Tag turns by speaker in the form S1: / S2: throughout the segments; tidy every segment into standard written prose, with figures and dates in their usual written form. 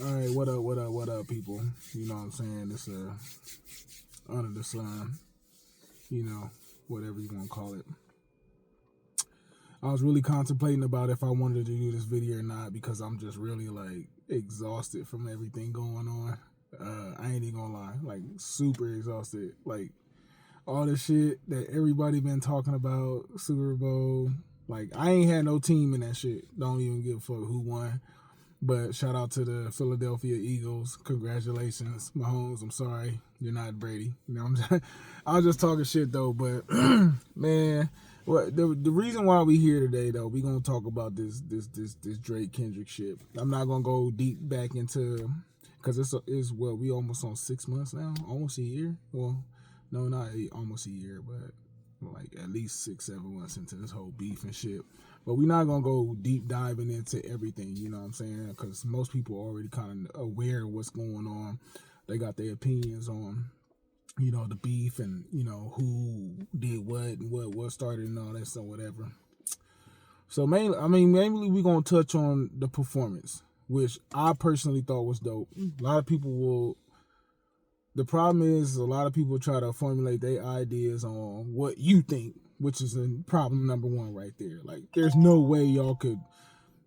S1: All right, what up, people? You know what I'm saying? It's under the sun, you know, whatever you want to call it. I was really contemplating about if I wanted to do this video or not because I'm just really like exhausted from everything going on. I ain't even gonna lie, like super exhausted. Like all the shit that everybody been talking about, Super Bowl. Like I ain't had no team in that shit. Don't even give a fuck who won. But shout out to the Philadelphia Eagles. Congratulations, Mahomes. I'm sorry you're not Brady. You know, I was just talking shit though. But man, what the reason why we here today though? We gonna talk about this Drake Kendrick shit. I'm not gonna go deep back into because it's what we almost on 6 months now, almost a year. Well, no, not almost a year, but like at least 6-7 months into this whole beef and shit. But we're not gonna go deep diving into everything, you know what I'm saying? Because most people are already kind of aware of what's going on. They got their opinions on, you know, the beef and you know who did what and what started and all that stuff, whatever. So mainly we're gonna touch on the performance, which I personally thought was dope. A lot of people will. The problem is a lot of people try to formulate their ideas on what you think, which is problem number one right there. Like, there's no way y'all could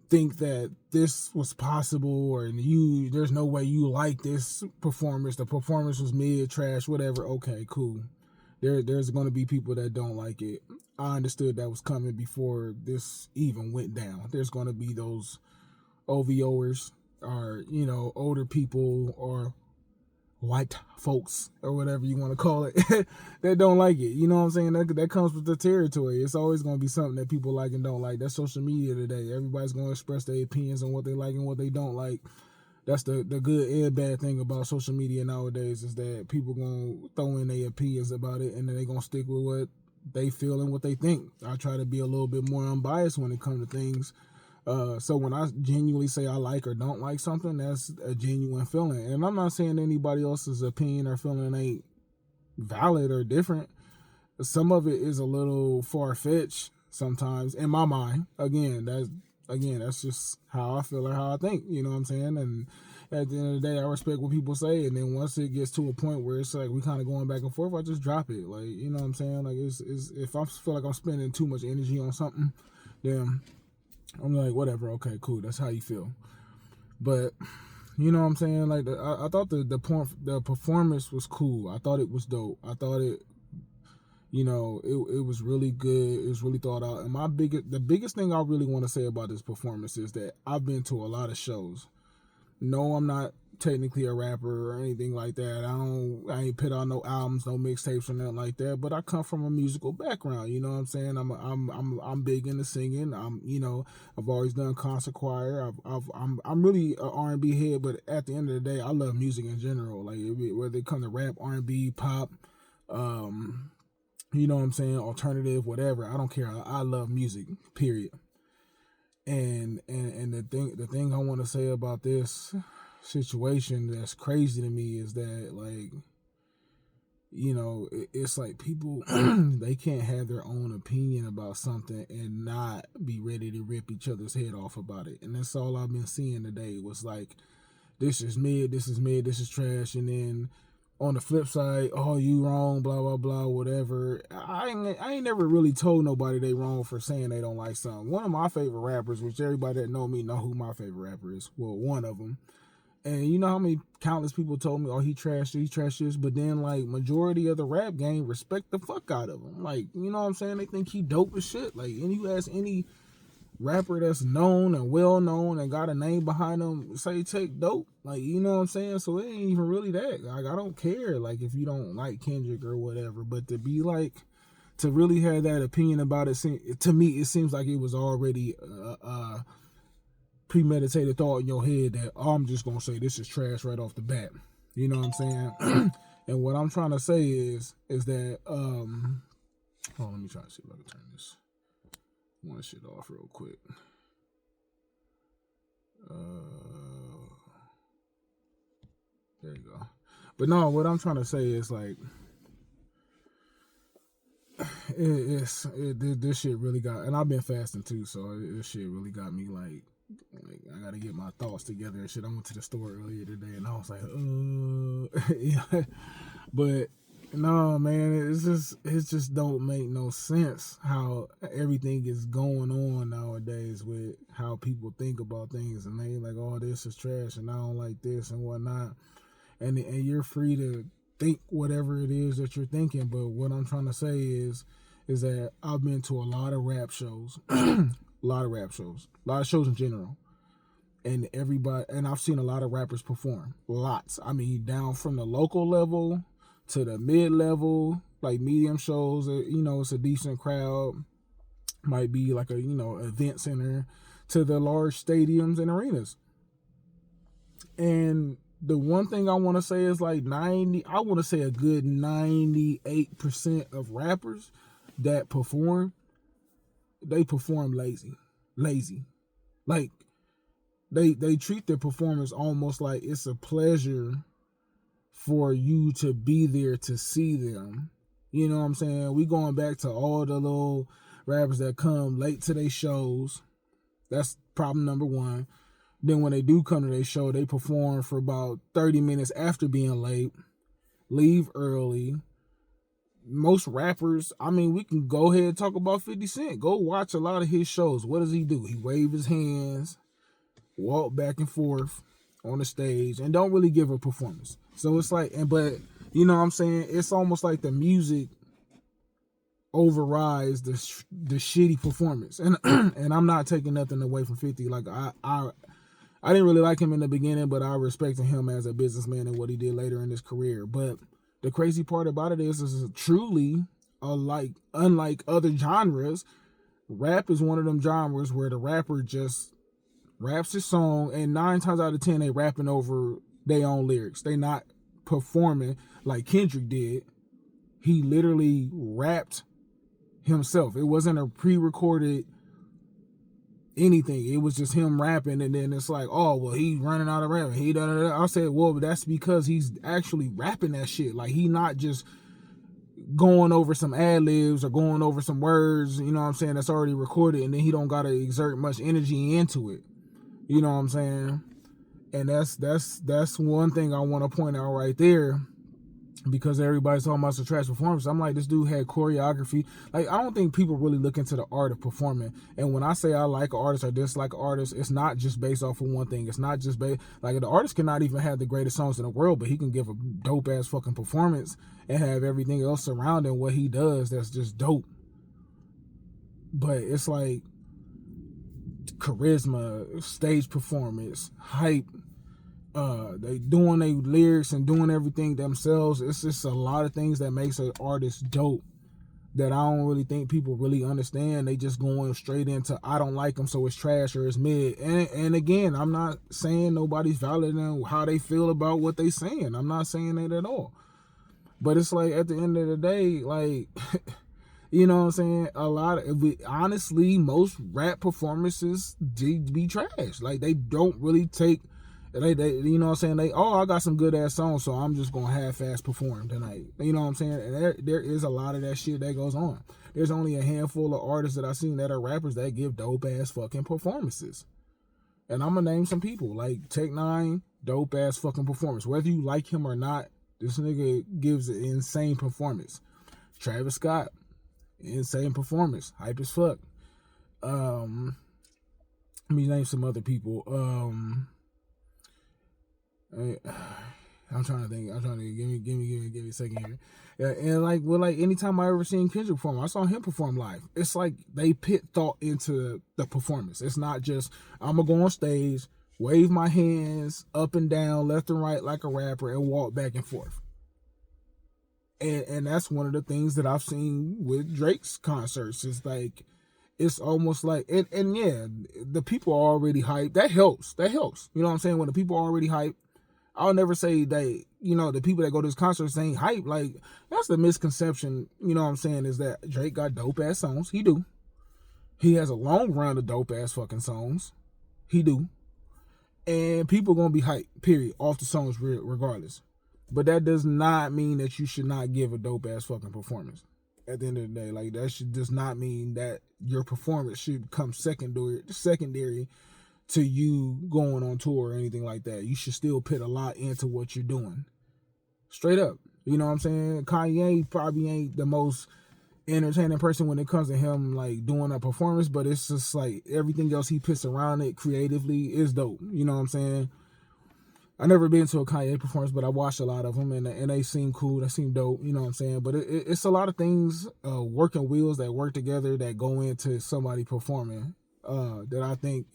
S1: think that this was possible, or there's no way you like this performance. The performance was mid, trash, whatever. Okay, cool. There's going to be people that don't like it. I understood that was coming before this even went down. There's going to be those OVOers or, you know, older people or white folks or whatever you want to call it that don't like it. You know what I'm saying? That comes with the territory. It's always going to be something that people like and don't like. That's social media today. Everybody's going to express their opinions on what they like and what they don't like. That's the good and bad thing about social media nowadays, is that people going to throw in their opinions about it and then they going to stick with what they feel and what they think. I try to be a little bit more unbiased when it comes to things. So when I genuinely say I like or don't like something, that's a genuine feeling. And I'm not saying anybody else's opinion or feeling ain't valid or different. Some of it is a little far-fetched sometimes in my mind. That's just how I feel or how I think, you know what I'm saying? And at the end of the day, I respect what people say. And then once it gets to a point where it's like we kind of going back and forth, I just drop it. Like, you know what I'm saying? Like, it's if I feel like I'm spending too much energy on something, then I'm like, whatever, okay, cool, that's how you feel. But you know what I'm saying? Like, I thought the performance was cool. I thought it was dope. I thought it, you know, it was really good. It was really thought out. And the biggest thing I really want to say about this performance is that I've been to a lot of shows. No, I'm not technically a rapper or anything like that. I ain't put out no albums, no mixtapes or nothing like that. But I come from a musical background. You know what I'm saying? I'm big into singing. You know, I've always done concert choir. I'm really an R&B head, but at the end of the day, I love music in general. Like whether it come to rap, R&B, pop, you know what I'm saying, alternative, whatever. I don't care. I love music. Period. And the thing I want to say about this situation that's crazy to me is that, like, you know, it's like people they can't have their own opinion about something and not be ready to rip each other's head off about it. And that's all I've been seeing today was like, this is mid, this is trash, and then on the flip side, oh, you wrong, blah, blah, blah, whatever. I ain't never really told nobody they wrong for saying they don't like something. One of my favorite rappers, which everybody that know me know who my favorite rapper is. Well, one of them. And you know how many countless people told me, oh, he trash this. But then, like, majority of the rap game respect the fuck out of him. Like, you know what I'm saying? They think he dope as shit. Like, and you ask any rapper that's known and well known and got a name behind them, say take dope, like, you know what I'm saying? So it ain't even really that. Like, I don't care, like, if you don't like Kendrick or whatever, but to be like, to really have that opinion about it, to me it seems like it was already premeditated thought in your head that, oh, I'm just gonna say this is trash right off the bat, you know what I'm saying? And what I'm trying to say is that hold on, let me try to see if I can turn this one shit off real quick. There you go. But no, what I'm trying to say is like, this shit really got, and I've been fasting too, so this shit really got me like Like, I gotta get my thoughts together and shit. I went to the store earlier today and I was like, yeah. But no, man, it just don't make no sense how everything is going on nowadays with how people think about things, and they like, oh, this is trash and I don't like this and whatnot. And you're free to think whatever it is that you're thinking, but what I'm trying to say is that I've been to a lot of rap shows, a lot of shows in general, and I've seen a lot of rappers perform, lots. I mean, down from the local level to the mid level, like medium shows. It's a decent crowd, might be like a event center, to the large stadiums and arenas. And the one thing I want to say is like I want to say a good 98% of rappers that perform, they perform lazy. Like they treat their performance almost like it's a pleasure for you to be there to see them. You know what I'm saying? We going back to all the little rappers that come late to their shows. That's problem number one. Then when they do come to their show, they perform for about 30 minutes after being late, leave early. Most rappers, I mean, we can go ahead and talk about 50 Cent. Go watch a lot of his shows. What does he do? He wave his hands, walk back and forth on the stage, and don't really give a performance. So it's like, but you know what I'm saying? It's almost like the music overrides the shitty performance. And and I'm not taking nothing away from 50. Like I didn't really like him in the beginning, but I respected him as a businessman and what he did later in his career. But the crazy part about it is truly unlike other genres, rap is one of them genres where the rapper just raps his song, and 9 times out of 10 they rapping over their own lyrics. They not performing like Kendrick did. He literally rapped himself. It wasn't a pre-recorded anything. It was just him rapping, and then it's like, oh, well, he's running out of rapping. He da da da. I said, well, but that's because he's actually rapping that shit. Like, he not just going over some ad-libs or going over some words, you know what I'm saying, that's already recorded, and then he don't gotta exert much energy into it. You know what I'm saying? And that's one thing I want to point out right there, because everybody's talking about some trash performance. I'm like, this dude had choreography. Like, I don't think people really look into the art of performing. And when I say I like an artist or dislike an artist, it's not just based off of one thing. It's not just based, like, the artist cannot even have the greatest songs in the world, but he can give a dope ass fucking performance and have everything else surrounding what he does that's just dope. But it's like charisma, stage performance, hype, they doing their lyrics and doing everything themselves. It's just a lot of things that makes an artist dope that I don't really think people really understand. They just going straight into, I don't like them, so it's trash or it's mid. And again, I'm not saying nobody's validating how they feel about what they saying. I'm not saying that at all. But it's like, at the end of the day, like, you know what I'm saying? Honestly, most rap performances be trash. Like, they don't really take, they you know what I'm saying? I got some good ass songs, so I'm just gonna half-ass perform tonight. You know what I'm saying? And there is a lot of that shit that goes on. There's only a handful of artists that I've seen that are rappers that give dope ass fucking performances. And I'm gonna name some people like Tech-9, dope ass fucking performance. Whether you like him or not, this nigga gives an insane performance. Travis Scott, insane performance, hype as fuck. Let me name some other people. I'm trying to think. Give me a second here. And like anytime I ever seen Kendrick perform, I saw him perform live. It's like they put thought into the performance. It's not just, I'm gonna go on stage, wave my hands up and down, left and right like a rapper, and walk back and forth. And that's one of the things that I've seen with Drake's concerts. It's like, it's almost like, and yeah, the people are already hyped. That helps. You know what I'm saying? When the people are already hyped, I'll never say that, the people that go to his concerts ain't hype. Like, that's the misconception, you know what I'm saying, is that Drake got dope ass songs. He do. He has a long run of dope ass fucking songs. He do. And people gonna be hyped, period, off the songs regardless. But that does not mean that you should not give a dope ass fucking performance. At the end of the day, like, that does not mean that your performance should come secondary to you going on tour or anything like that. You should still put a lot into what you're doing. Straight up. You know what I'm saying? Kanye probably ain't the most entertaining person when it comes to him like doing a performance, but it's just like everything else he puts around it creatively is dope. You know what I'm saying? I never been to a Kanye performance, but I watched a lot of them, and they seem cool. They seem dope. You know what I'm saying? But it's a lot of things, working wheels that work together that go into somebody performing, that I think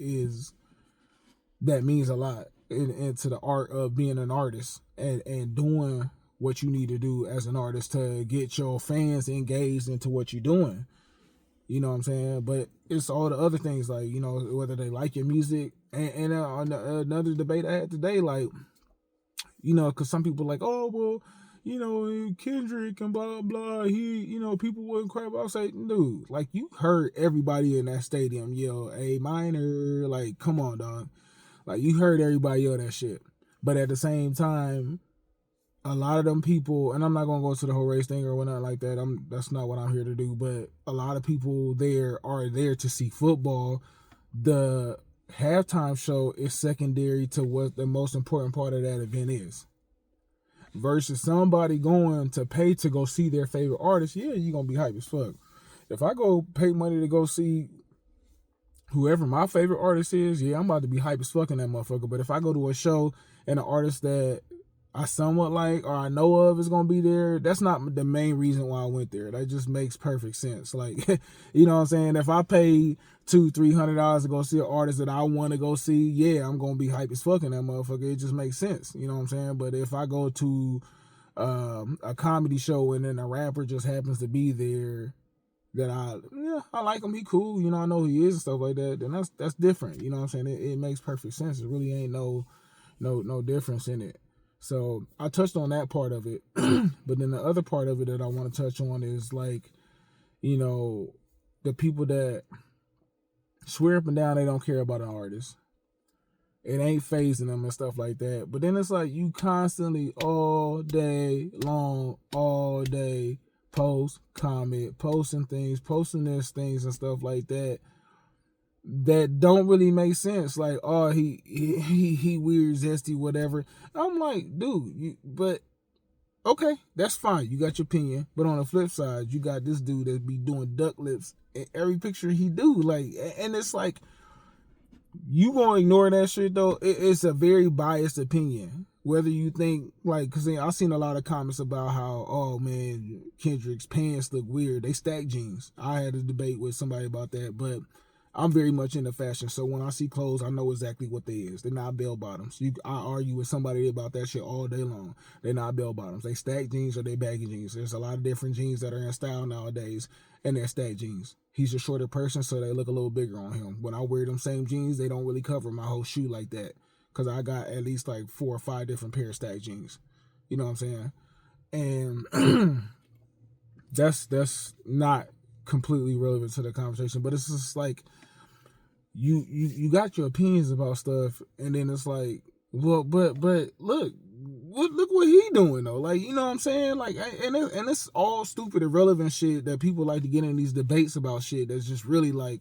S1: that means a lot into the art of being an artist and doing what you need to do as an artist to get your fans engaged into what you're doing. You know what I'm saying? But it's all the other things, like, you know, whether they like your music. And another debate I had today, like, you know, because some people are like, oh, well, you know, Kendrick and blah, blah, you know, people wouldn't cry about. I say, dude, like, you heard everybody in that stadium yell A minor. Like, come on, dog. Like, you heard everybody yell that shit. But at the same time, a lot of them people, and I'm not gonna go to the whole race thing or whatnot like that. That's not what I'm here to do. But a lot of people there are there to see football. The halftime show is secondary to what the most important part of that event is. Versus somebody going to pay to go see their favorite artist. Yeah, you're gonna be hype as fuck. If I go pay money to go see whoever my favorite artist is, yeah, I'm about to be hype as fuck in that motherfucker. But if I go to a show and an artist that I somewhat like or I know of is gonna be there, that's not the main reason why I went there. That just makes perfect sense. Like, you know what I'm saying? If I pay $200-$300 to go see an artist that I want to go see, yeah, I'm gonna be hype as fuck in that motherfucker. It just makes sense. You know what I'm saying? But if I go to a comedy show and then a rapper just happens to be there that I like him, he cool, you know, I know who he is and stuff like that, then that's different. You know what I'm saying? It makes perfect sense. It really ain't no difference in it. So I touched on that part of it. But then the other part of it that I want to touch on is, like, you know, the people that swear up and down they don't care about an artist. It ain't phasing them and stuff like that. But then it's like you constantly all day long, all day post, comment, posting this things and stuff like that don't really make sense. Like, oh, he weird, zesty, whatever. I'm like, dude, but okay, that's fine. You got your opinion. But on the flip side, you got this dude that be doing duck lips in every picture he do. Like, and it's like, you gonna ignore that shit though? It's a very biased opinion. Whether you think, like, because I've seen a lot of comments about how, oh man, Kendrick's pants look weird. They stack jeans. I had a debate with somebody about that, but I'm very much into fashion, so when I see clothes, I know exactly what they is. They're not bell bottoms. I argue with somebody about that shit all day long. They're not bell bottoms. They stack jeans or they baggy jeans. There's a lot of different jeans that are in style nowadays, and they're stack jeans. He's a shorter person, so they look a little bigger on him. When I wear them same jeans, they don't really cover my whole shoe like that, because I got at least like 4 or 5 different pair of stack jeans. You know what I'm saying? And that's not completely relevant to the conversation, but it's just like, you got your opinions about stuff, and then it's like, well, but look what he doing though. Like, you know what I'm saying? Like, and it's all stupid, irrelevant shit that people like to get in these debates about shit that's just really like,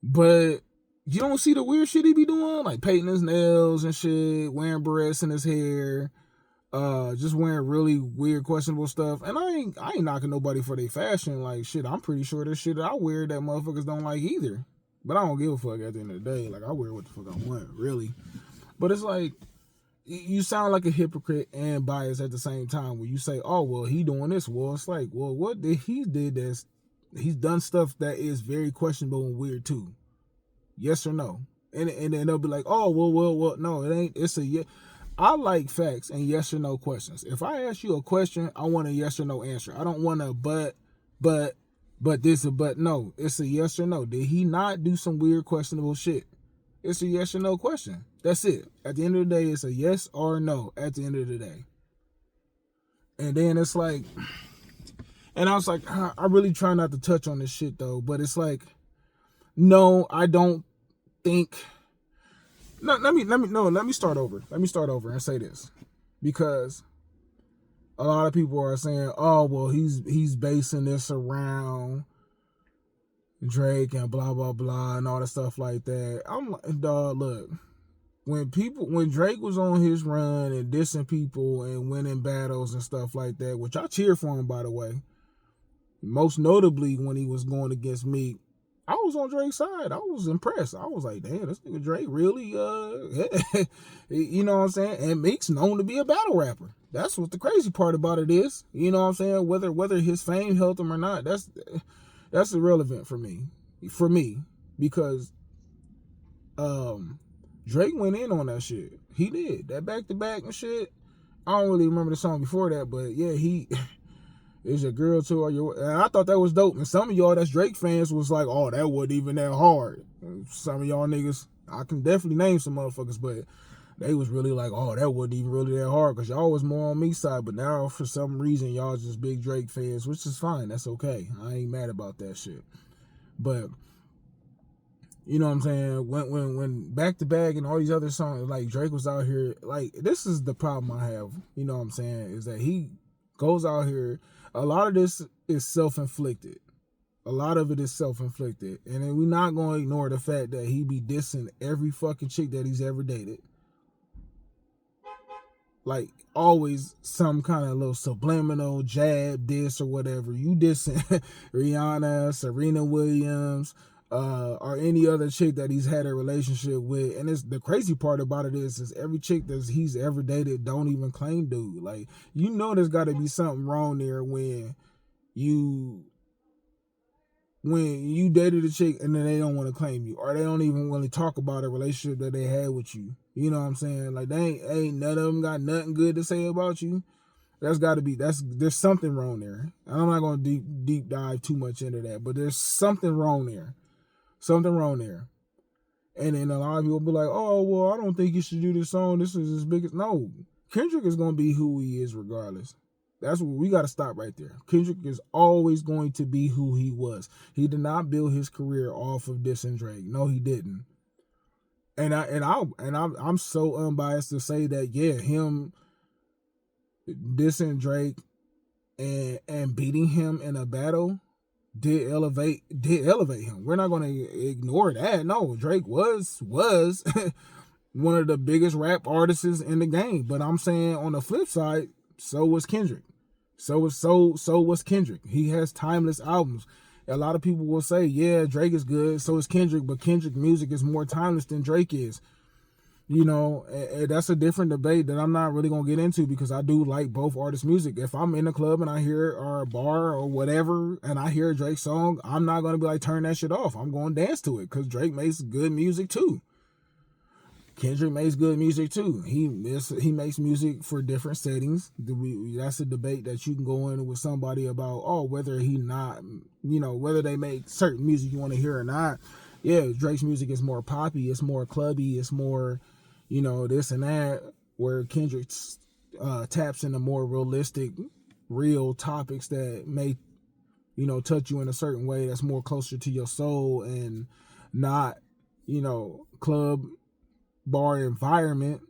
S1: but you don't see the weird shit he be doing, like painting his nails and shit, wearing barrettes in his hair, just wearing really weird, questionable stuff. And I ain't knocking nobody for their fashion. Like, shit, I'm pretty sure there's shit that I wear that motherfuckers don't like either. But I don't give a fuck at the end of the day. Like, I wear what the fuck I want, really. But it's like, you sound like a hypocrite and biased at the same time when you say, oh, well, he doing this. Well, it's like, well, what did he did this? He's done stuff that is very questionable and weird too. Yes or no? And then they'll be like, oh, well, no, it ain't. It's a yeah. I like facts and yes or no questions. If I ask you a question, I want a yes or no answer. I don't want a but this, but no. It's a yes or no. Did he not do some weird, questionable shit? It's a yes or no question. That's it. At the end of the day, it's a yes or no at the end of the day. And then it's like, and I was like, I really try not to touch on this shit though, but it's like, no, I don't think. No, let me start over. Let me start over and say this, because a lot of people are saying, oh, well, he's basing this around Drake and blah blah blah and all the stuff like that. I'm like, dog, look, when Drake was on his run and dissing people and winning battles and stuff like that, which I cheer for him, by the way. Most notably when he was going against Meek, I was on Drake's side. I was impressed. I was like, damn, this nigga Drake really, you know what I'm saying? And Meek's known to be a battle rapper. That's what the crazy part about it is. You know what I'm saying? Whether his fame helped him or not, that's irrelevant for me. Because Drake went in on that shit. He did. That back to back and shit. I don't really remember the song before that, but yeah, he is your girl too, or your, and I thought that was dope. And some of y'all that's Drake fans was like, oh, that wasn't even that hard. And some of y'all niggas, I can definitely name some motherfuckers, but they was really like, oh, that wasn't even really that hard, because y'all was more on me side. But now for some reason y'all just big Drake fans, which is fine. That's okay. I ain't mad about that shit. But you know what I'm saying? When back to back and all these other songs, like Drake was out here, like this is the problem I have. You know what I'm saying? Is that he goes out here. A lot of this is self-inflicted. A lot of it is self-inflicted. And then we're not going to ignore the fact that he be dissing every fucking chick that he's ever dated. Like, always some kind of little subliminal jab diss or whatever. You dissing Rihanna, Serena Williams, or any other chick that he's had a relationship with. And it's the crazy part about it is every chick that he's ever dated don't even claim dude. Like, you know there's got to be something wrong there when you dated a chick and then they don't want to claim you, or they don't even want to talk about a relationship that they had with you. You know what I'm saying? Like, they ain't none of them got nothing good to say about you. There's something wrong there. I'm not going to deep dive too much into that, but there's something wrong there. Something wrong there. And then a lot of people be like, oh, well, I don't think you should do this song. This is his biggest. No, Kendrick is going to be who he is regardless. That's what we got to stop right there. Kendrick is always going to be who he was. He did not build his career off of dissing Drake. No, he didn't. And I'm so unbiased to say that, yeah, him dissing Drake and beating him in a battle did elevate him. We're not going to ignore that. No, Drake was one of the biggest rap artists in the game. But I'm saying on the flip side, so was Kendrick. So was Kendrick. He has timeless albums. A lot of people will say, yeah, Drake is good, so is Kendrick, but Kendrick music is more timeless than Drake is. You know, and that's a different debate that I'm not really going to get into, because I do like both artists' music. If I'm in a club and I hear, or a bar or whatever, and I hear a Drake song, I'm not going to be like, turn that shit off. I'm going to dance to it, because Drake makes good music too. Kendrick makes good music too. He makes music for different settings. That's a debate that you can go in with somebody about, whether whether they make certain music you want to hear or not. Yeah, Drake's music is more poppy, it's more clubby, it's more, this and that, where Kendrick taps into more realistic, real topics that may, touch you in a certain way that's more closer to your soul and not, club bar environment.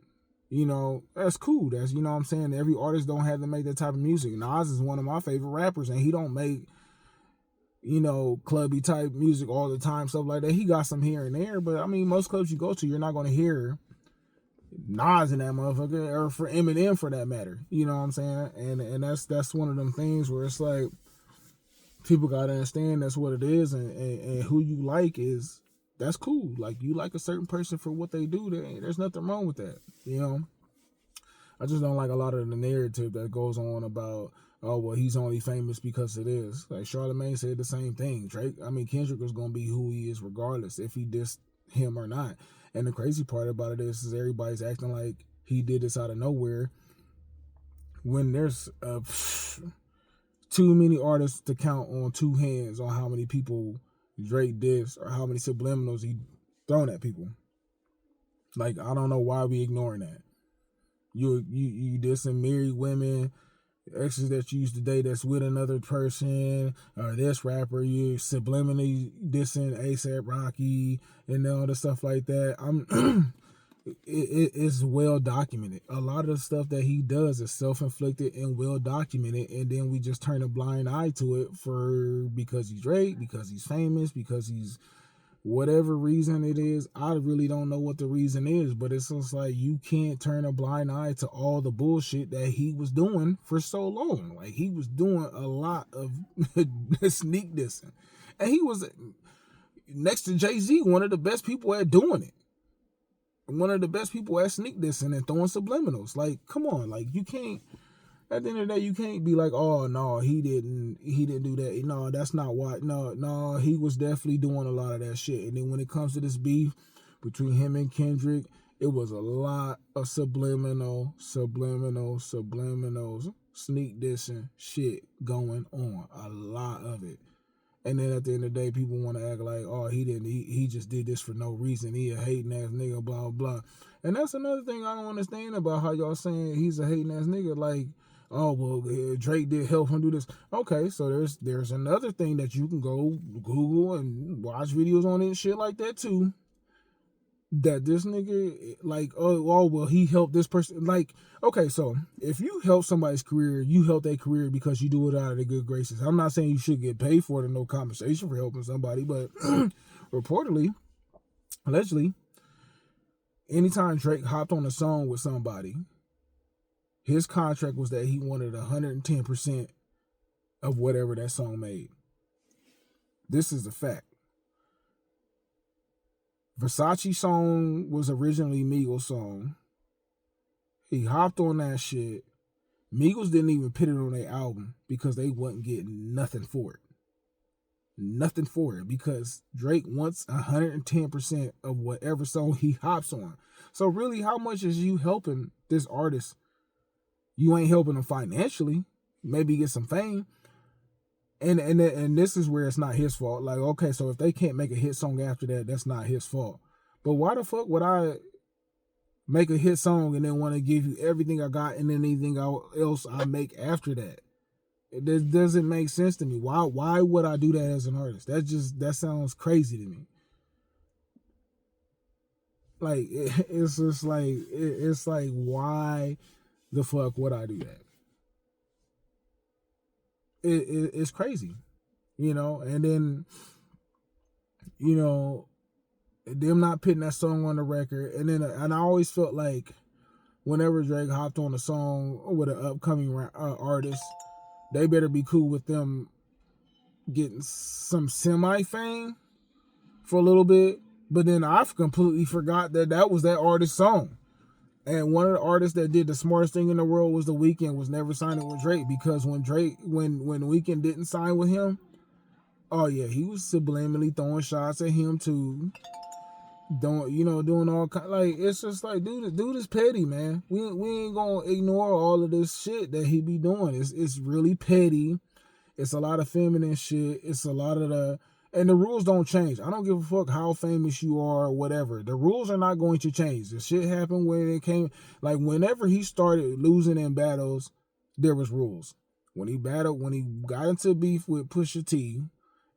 S1: That's cool. That's, what I'm saying, every artist don't have to make that type of music. Nas is one of my favorite rappers, and he don't make, clubby type music all the time, stuff like that. He got some here and there, but I mean, most clubs you go to, you're not going to hear Nas in that motherfucker, or for Eminem for that matter. You know what I'm saying? And that's one of them things where it's like, people got to understand that's what it is, and who you like is, that's cool. Like, you like a certain person for what they do, there's nothing wrong with that. I just don't like a lot of the narrative that goes on about, oh, well, he's only famous because it is. Like, Charlamagne said the same thing. Kendrick was going to be who he is regardless if he dissed him or not. And the crazy part about it is everybody's acting like he did this out of nowhere, when there's too many artists to count on two hands on how many people Drake dissed or how many subliminals he thrown at people. Like, I don't know why we ignoring that. You dissing married women, exes that you used to date that's with another person, or this rapper, you subliminally dissing A$AP Rocky and all the stuff like that. it's well documented. A lot of the stuff that he does is self-inflicted and well documented, and then we just turn a blind eye to it because he's Drake, because he's famous, because he's whatever reason it is. I really don't know what the reason is, but it's just like you can't turn a blind eye to all the bullshit that he was doing for so long. Like, he was doing a lot of sneak dissing, and he was, next to Jay-Z, one of the best people at doing it. One of the best people at sneak dissing and throwing subliminals. Like, come on, like, you can't, at the end of the day, you can't be like, oh no, he didn't do that. No, that's not why. No, he was definitely doing a lot of that shit. And then when it comes to this beef between him and Kendrick, it was a lot of subliminals, sneak dissing shit going on. A lot of it. And then at the end of the day, people want to act like, oh, he just did this for no reason. He a hating ass nigga, blah, blah. And that's another thing I don't understand about how y'all saying he's a hating ass nigga. Like, oh, well, Drake did help him do this. Okay, so there's another thing that you can go Google and watch videos on it and shit like that too. That this nigga, like, oh, well, he helped this person. Like, okay, so if you help somebody's career, you help their career because you do it out of their good graces. I'm not saying you should get paid for it or no compensation for helping somebody, but reportedly, allegedly, anytime Drake hopped on a song with somebody, his contract was that he wanted 110% of whatever that song made. This is the fact. Versace song was originally Migos' song. He hopped on that shit. Migos didn't even put it on their album because they wasn't getting nothing for it. Nothing for it because Drake wants 110% of whatever song he hops on. So really, how much is you helping this artist? You ain't helping him financially. Maybe get some fame. And this is where it's not his fault. Like, okay, so if they can't make a hit song after that, that's not his fault. But why the fuck would I make a hit song and then want to give you everything I got and then anything else I make after that? It doesn't make sense to me. Why would I do that as an artist? That sounds crazy to me. Like, it's just like, it's like, why the fuck would I do that? It's crazy, you know. And then, you know, them not putting that song on the record. And I always felt like whenever Drake hopped on a song with an upcoming artist, they better be cool with them getting some semi-fame for a little bit. But then I completely forgot that was that artist's song. And one of the artists that did the smartest thing in the world was The Weeknd, was never signing with Drake, because when Weeknd didn't sign with him, oh yeah, he was subliminally throwing shots at him too. Doing all kind, like, it's just like, dude is petty, man. We ain't gonna ignore all of this shit that he be doing. It's really petty. It's a lot of feminine shit. It's a lot of and the rules don't change. I don't give a fuck how famous you are or whatever. The rules are not going to change. The shit happened when it came, like, whenever he started losing in battles, there was rules. When he got into beef with Pusha T,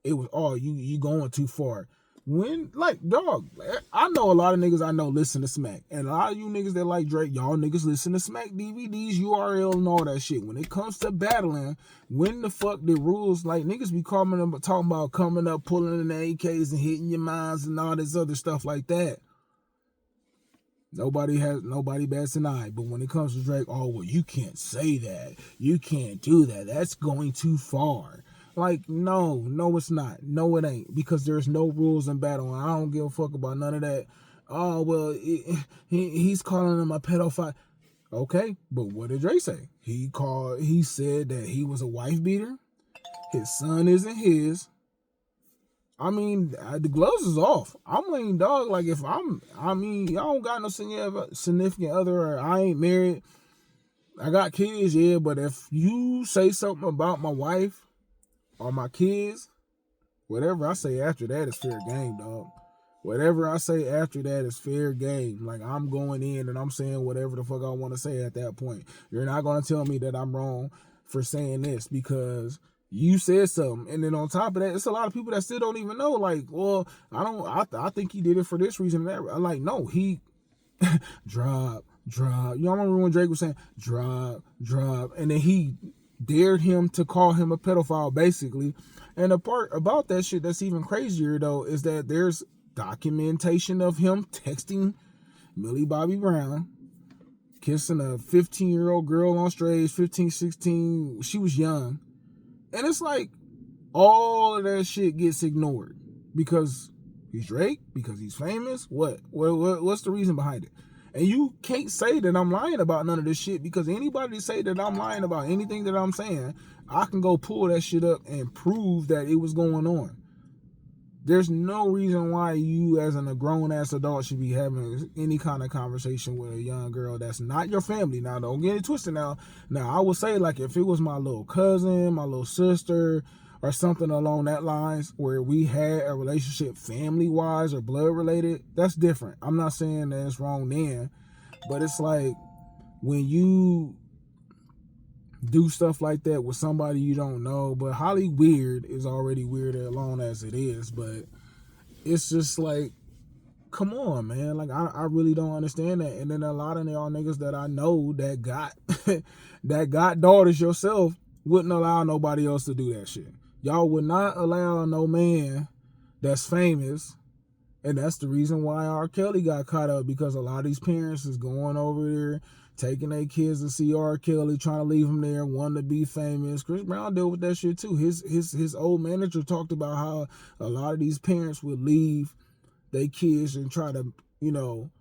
S1: it was, oh, you going too far. When, like, dog, I know a lot of niggas I know listen to Smack. And a lot of you niggas that like Drake, y'all niggas listen to Smack DVDs, URL, and all that shit. When it comes to battling, when the fuck the rules, like, niggas be talking about coming up, pulling in the AKs and hitting your minds and all this other stuff like that. Nobody bats an eye. But when it comes to Drake, oh, well, you can't say that. You can't do that. That's going too far. Like, no, it's not. No, it ain't. Because there's no rules in battle. And I don't give a fuck about none of that. Oh, well, he's calling him a pedophile. Okay, but what did Drake say? He said that he was a wife beater. His son isn't his. I mean, the gloves is off. I'm laying dog. Like, if y'all don't got no significant other, or I ain't married. I got kids, yeah, but if you say something about my wife or my kids, whatever I say after that is fair game, dog. Whatever I say after that is fair game. Like, I'm going in and I'm saying whatever the fuck I want to say at that point. You're not going to tell me that I'm wrong for saying this because you said something. And then on top of that, it's a lot of people that still don't even know. Like, well, I think he did it for this reason and that. I'm like, no, he drop, drop. You know, I remember when Drake was saying, drop, drop. And then he dared him to call him a pedophile, basically. And the part about that shit that's even crazier, though, is that there's documentation of him texting Millie Bobby Brown, kissing a 15-year-old girl on stage, 15, 16. She was young. And it's like, all of that shit gets ignored because he's Drake, because he's famous. What's the reason behind it? And you can't say that I'm lying about none of this shit, because anybody say that I'm lying about anything that I'm saying, I can go pull that shit up and prove that it was going on. There's no reason why you, as a grown-ass adult, should be having any kind of conversation with a young girl that's not your family. Now, don't get it twisted now. Now, I would say, like, if it was my little cousin, my little sister, or something along that lines where we had a relationship family-wise or blood-related, that's different. I'm not saying that it's wrong then, but it's like when you do stuff like that with somebody you don't know, but Holly weird is already weird alone as it is, but it's just like, come on, man. Like, I really don't understand that. And then a lot of y'all niggas that I know that got that got daughters yourself wouldn't allow nobody else to do that shit. Y'all would not allow no man that's famous. And that's the reason why R. Kelly got caught up, because a lot of these parents is going over there, taking their kids to see R. Kelly, trying to leave him there, wanting to be famous. Chris Brown dealt with that shit too. His old manager talked about how a lot of these parents would leave their kids and try to, you know,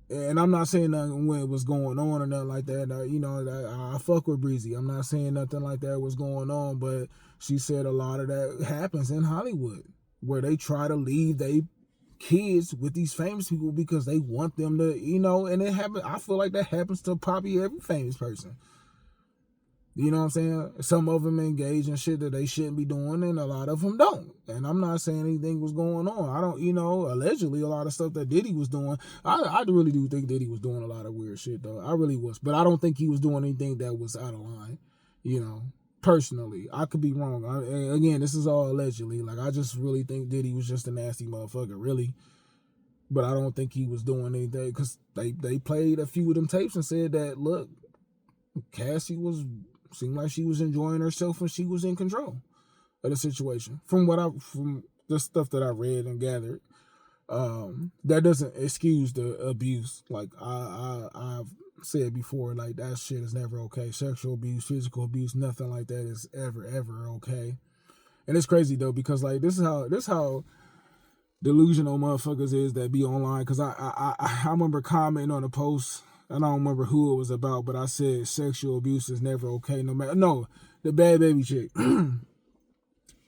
S1: and I'm not saying nothing when it was going on or nothing like that. You know, I fuck with Breezy. I'm not saying nothing like that was going on, but she said a lot of that happens in Hollywood, where they try to leave they kids with these famous people because they want them to, you know, and it happens. I feel like that happens to probably every famous person. You know what I'm saying? Some of them engage in shit that they shouldn't be doing, and a lot of them don't. And I'm not saying anything was going on. I don't, you know, allegedly a lot of stuff that Diddy was doing. I really do think Diddy was doing a lot of weird shit, though. I really was. But I don't think he was doing anything that was out of line, you know. Personally, I could be wrong. Again, this is all allegedly. Like, I just really think Diddy was just a nasty motherfucker, really. But I don't think he was doing anything, because they played a few of them tapes and said that, look, Cassie seemed like she was enjoying herself when she was in control of the situation. From the stuff that I read and gathered, that doesn't excuse the abuse. Like I've said before, like, that shit is never okay. Sexual abuse, physical abuse, nothing like that is ever okay. And it's crazy though, because like this is how delusional motherfuckers is that be online. Because I remember commenting on a post. I don't remember who it was about, but I said sexual abuse is never okay. No, the Bad Baby chick. I'm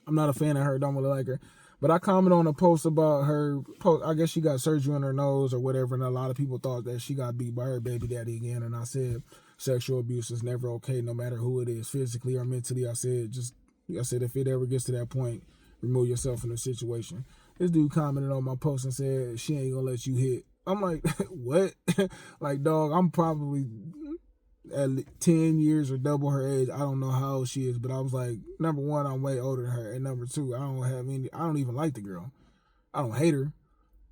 S1: not a fan of her. Don't really like her. But I commented on a post about her. I guess she got surgery on her nose or whatever, and a lot of people thought that she got beat by her baby daddy again. And I said sexual abuse is never okay, no matter who it is, physically or mentally. I said if it ever gets to that point, remove yourself from the situation. This dude commented on my post and said she ain't gonna let you hit. I'm like, what? Like, dog, I'm probably at 10 years or double her age. I don't know how old she is, but I was like, number one, I'm way older than her, and number two, I don't even like the girl. I don't hate her,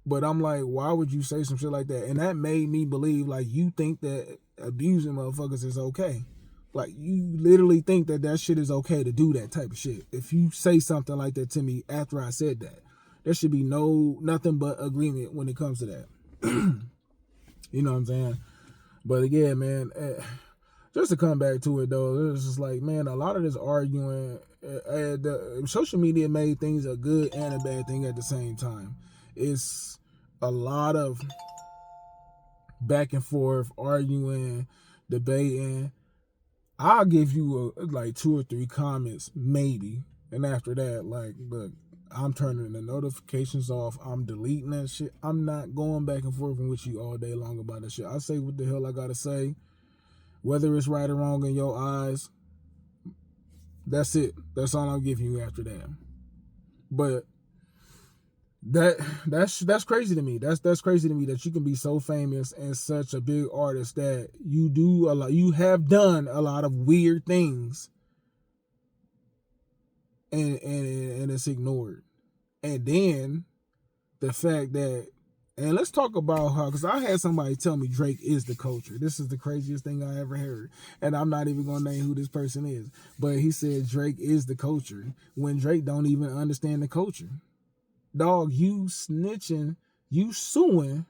S1: but I'm like, why would you say some shit like that? And that made me believe, like, you think that abusing motherfuckers is okay. Like, you literally think that shit is okay to do that type of shit. If you say something like that to me after I said that, there should be nothing but agreement when it comes to that. You know what I'm saying? But again, man, just to come back to it though, it's just like, man, a lot of this arguing, the social media made things a good and a bad thing at the same time. It's a lot of back and forth, arguing, debating. I'll give you like 2 or 3 comments, maybe, and after that, like, look, I'm turning the notifications off. I'm deleting that shit. I'm not going back and forth with you all day long about that shit. I say what the hell I gotta say. Whether it's right or wrong in your eyes, that's it. That's all I'm giving you after that. But that's crazy to me. That's crazy to me that you can be so famous and such a big artist that you have done a lot of weird things, and it's ignored. And then the fact that And let's talk about how, because I had somebody tell me Drake is the culture. This is the craziest thing I ever heard. And I'm not even going to name who this person is. But he said Drake is the culture when Drake don't even understand the culture. Dog, you snitching, you suing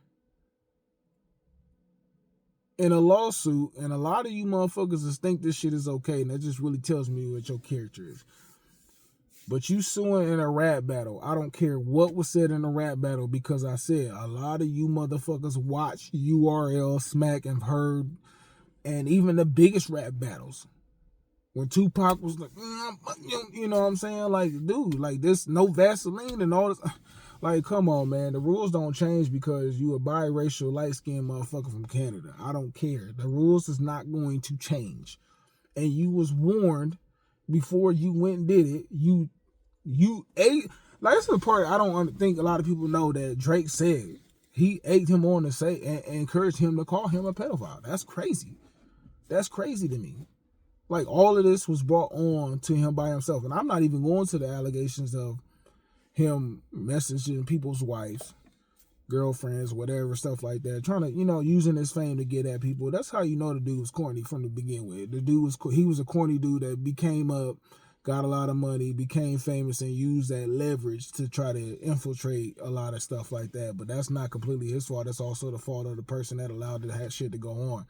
S1: in a lawsuit, and a lot of you motherfuckers just think this shit is okay, and that just really tells me what your character is. But you suing in a rap battle. I don't care what was said in a rap battle, because I said a lot of you motherfuckers watch URL, Smack, and heard, and even the biggest rap battles. When Tupac was like, you know what I'm saying? Like, dude, like this, no Vaseline and all this. Like, come on, man. The rules don't change because you a biracial, light-skinned motherfucker from Canada. I don't care. The rules is not going to change. And you was warned before you went and did it. You ate, like, that's the part I don't think a lot of people know, that Drake said he egged him on to say and encouraged him to call him a pedophile. That's crazy. That's crazy to me. Like, all of this was brought on to him by himself. And I'm not even going to the allegations of him messaging people's wives, girlfriends, whatever, stuff like that, trying to, using his fame to get at people. That's how you know the dude was corny from the begin with. The dude he was a corny dude that became up, got a lot of money, became famous, and used that leverage to try to infiltrate a lot of stuff like that. But that's not completely his fault. That's also the fault of the person that allowed that shit to go on.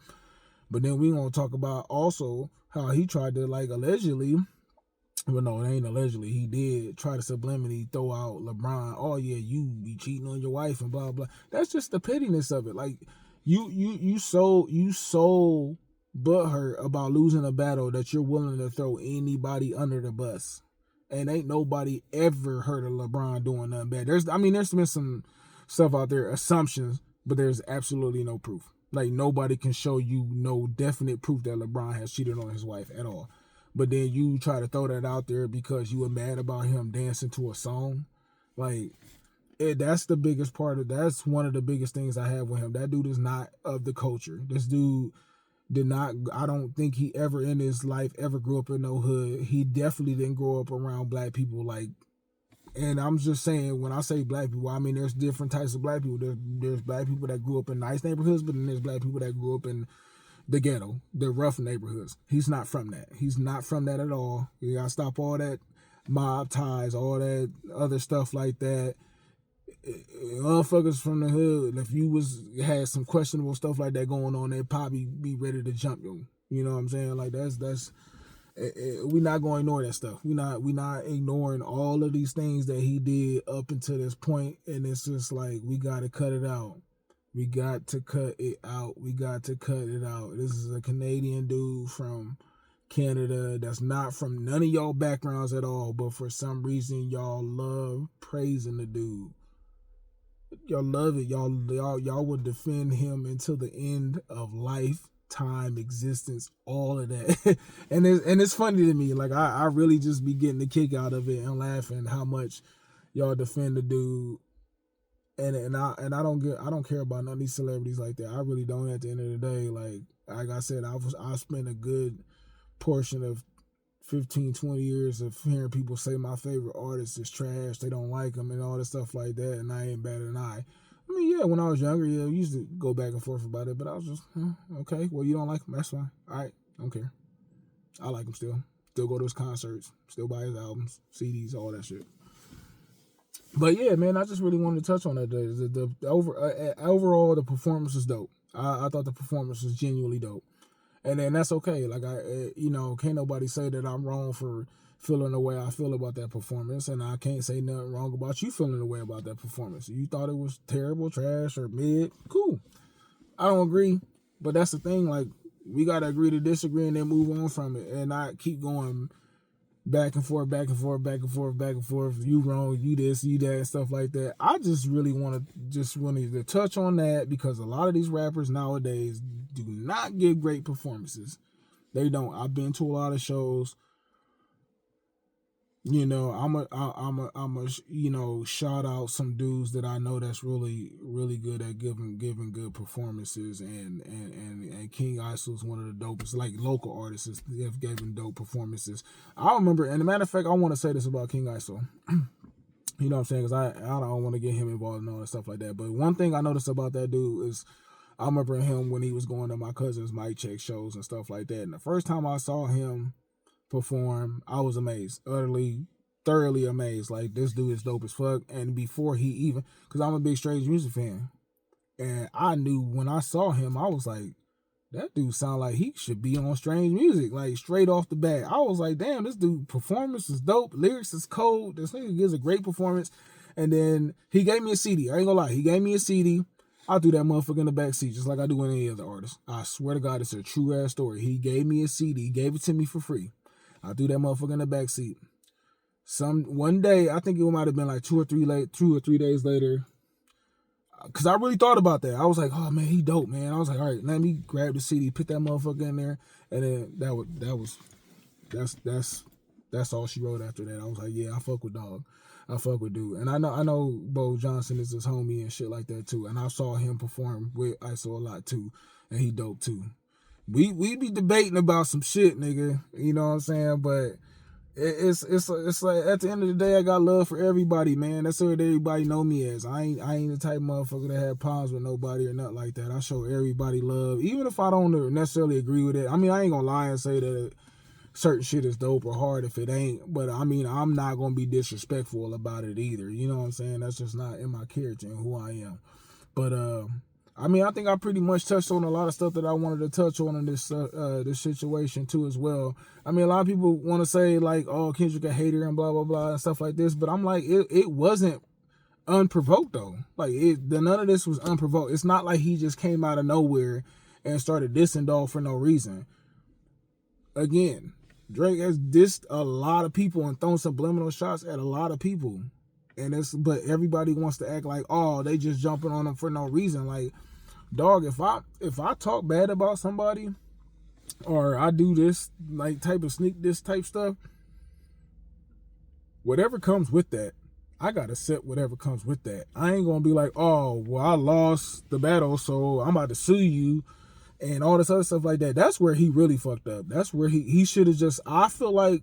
S1: But then we gonna talk about also how he tried to, like, allegedly, but no, it ain't allegedly, he did try to subliminally throw out LeBron. Oh yeah, you be cheating on your wife and blah blah. That's just the pettiness of it. Like, you so butthurt about losing a battle that you're willing to throw anybody under the bus. And ain't nobody ever heard of LeBron doing nothing bad. There's been some stuff out there, assumptions, but there's absolutely no proof. Like, nobody can show you no definite proof that LeBron has cheated on his wife at all. But then you try to throw that out there because you were mad about him dancing to a song. Like, that's the biggest part of, that's one of the biggest things I have with him. That dude is not of the culture. This dude did not, I don't think he ever in his life ever grew up in no hood. He definitely didn't grow up around black people. Like, and I'm just saying, when I say black people, I mean there's different types of black people. There's black people that grew up in nice neighborhoods, but then there's black people that grew up in the ghetto, the rough neighborhoods. He's not from that. He's not from that at all. You gotta stop all that mob ties, all that other stuff like that. Motherfuckers from the hood, if you had some questionable stuff like that going on, they'd probably be ready to jump you. You know what I'm saying? Like, that's we not going to ignore that stuff. We not ignoring all of these things that he did up until this point, and it's just like, we got to cut it out. We got to cut it out. We got to cut it out. This is a Canadian dude from Canada that's not from none of y'all backgrounds at all, but for some reason y'all love praising the dude. Y'all love it. Y'all would defend him until the end of life, time, existence, all of that. and it's funny to me. Like, I really just be getting the kick out of it and laughing how much y'all defend the dude. And I don't care about none of these celebrities like that. I really don't. At the end of the day, like I said, I spent a good portion of 15, 20 years of hearing people say my favorite artist is trash, they don't like him, and all this stuff like that, and I ain't better than I mean, yeah, when I was younger, yeah, we used to go back and forth about it, but I was just, okay, well, you don't like him, that's fine. All right, don't care. I like him still. Still go to his concerts, still buy his albums, CDs, all that shit. But yeah, man, I just really wanted to touch on that. Overall, the performance was dope. I thought the performance was genuinely dope. And then that's okay. Like, can't nobody say that I'm wrong for feeling the way I feel about that performance, and I can't say nothing wrong about you feeling the way about that performance. You thought it was terrible, trash, or mid, cool. I don't agree, but that's the thing. Like, we gotta agree to disagree and then move on from it, and not keep going back and forth, back and forth, back and forth, back and forth. You wrong, you this, you that, and stuff like that. I just really wanted to touch on that, because a lot of these rappers nowadays do not give great performances. They don't. I've been to a lot of shows. I'm a shout out some dudes that I know that's really, really good at giving good performances, and King Iso is one of the dopest, like, local artists that have given dope performances. I remember, and a matter of fact, I want to say this about King Iso. You know what I'm saying? Because I don't want to get him involved in all that stuff like that. But one thing I noticed about that dude is I remember him when he was going to my cousin's mic check shows and stuff like that. And the first time I saw him perform, I was amazed, utterly, thoroughly amazed. Like, this dude is dope as fuck. And before he even, because I'm a big Strange Music fan, and I knew when I saw him, I was like, that dude sound like he should be on Strange Music, like straight off the bat. I was like, damn, this dude performance is dope, lyrics is cold, this nigga gives a great performance. And then he gave me a CD. I ain't gonna lie, he gave me a CD. I threw that motherfucker in the back seat just like I do with any other artist. I swear to God, it's a true ass story. He gave me a CD, gave it to me for free. I threw that motherfucker in the back seat. One day, I think it might have been like 2 or 3 days later. Cause I really thought about that. I was like, oh man, he dope, man. I was like, all right, let me grab the CD, put that motherfucker in there, and then that's all she wrote after that. I was like, yeah, I fuck with dog. I fuck with dude. And I know Bo Johnson is his homie and shit like that too. And I saw him perform with ISO a lot too. And he dope too. We be debating about some shit, nigga. You know what I'm saying? But it's like at the end of the day, I got love for everybody, man. That's what everybody know me as. I ain't the type of motherfucker that have problems with nobody or nothing like that. I show everybody love, even if I don't necessarily agree with it. I mean, I ain't gonna lie and say that certain shit is dope or hard if it ain't. But I mean, I'm not gonna be disrespectful about it either. You know what I'm saying? That's just not in my character and who I am. But I mean, I think I pretty much touched on a lot of stuff that I wanted to touch on in this situation too as well. I mean, a lot of people want to say like, oh, Kendrick a hater and blah, blah, blah and stuff like this. But I'm like, it wasn't unprovoked though. Like, none of this was unprovoked. It's not like he just came out of nowhere and started dissing dog for no reason. Again, Drake has dissed a lot of people and thrown subliminal shots at a lot of people. But everybody wants to act like, oh, they just jumping on him for no reason. Like, dog, if I talk bad about somebody or I do this like type of sneak this type stuff, whatever comes with that, I gotta accept whatever comes with that. I ain't gonna be like, oh, well, I lost the battle, so I'm about to sue you and all this other stuff like that. That's where he really fucked up. That's where he should have just, I feel like,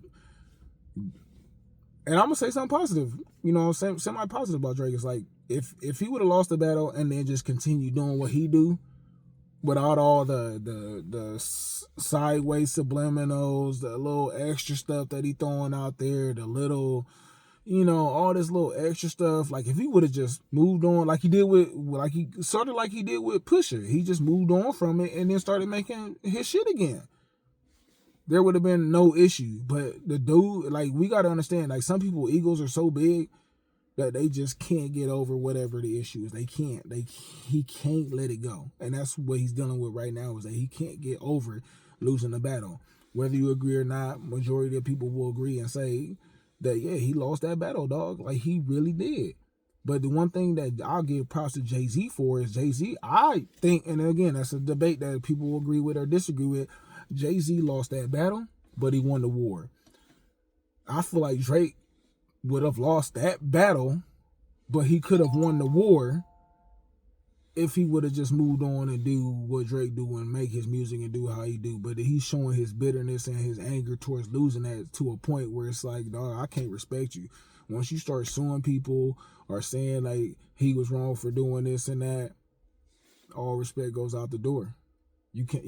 S1: and I'm gonna say something positive, you know, semi-positive about Drake. It's like, if he would have lost the battle and then just continue doing what he do, without all the sideways subliminals, the little extra stuff that he throwing out there, the little, you know, all this little extra stuff. Like, if he would have just moved on, like he did with Pusha, he just moved on from it and then started making his shit again, there would have been no issue. But the dude, like, we got to understand, like, some people egos are so big that they just can't get over whatever the issue is. He can't let it go. And that's what he's dealing with right now, is that he can't get over losing the battle. Whether you agree or not, majority of people will agree and say that, yeah, he lost that battle, dog. Like, he really did. But the one thing that I'll give props to Jay-Z for is Jay-Z, I think, and again, that's a debate that people will agree with or disagree with, Jay-Z lost that battle, but he won the war. I feel like Drake would have lost that battle, but he could have won the war if he would have just moved on and do what Drake do and make his music and do how he do. But he's showing his bitterness and his anger towards losing that to a point where it's like, dog, I can't respect you. Once you start suing people or saying like he was wrong for doing this and that, all respect goes out the door. You can't.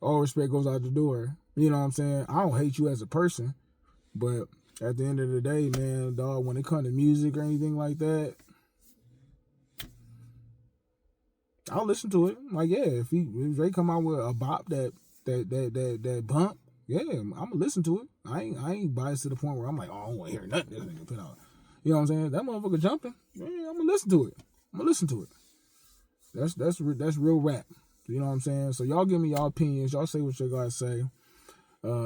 S1: All respect goes out the door. You know what I'm saying? I don't hate you as a person, but at the end of the day, man, dog, when it comes to music or anything like that, I'll listen to it. Like, yeah, if Drake come out with a bop that bump, yeah, I'm gonna listen to it. I ain't biased to the point where I'm like, oh, I don't want to hear nothing this nigga put out. You know what I'm saying? That motherfucker jumping, yeah, I'm gonna listen to it. That's real rap. You know what I'm saying? So y'all give me y'all opinions. Y'all say what you guys say.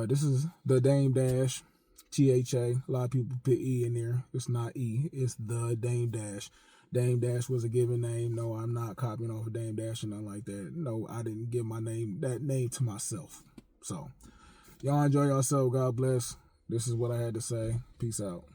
S1: This is the D.A.M.E Dash, THA. A lot of people put E in there. It's not E. It's the D.A.M.E Dash. D.A.M.E Dash was a given name. No, I'm not copying off of D.A.M.E Dash or nothing like that. No, I didn't give that name to myself. So y'all enjoy yourself. God bless. This is what I had to say. Peace out.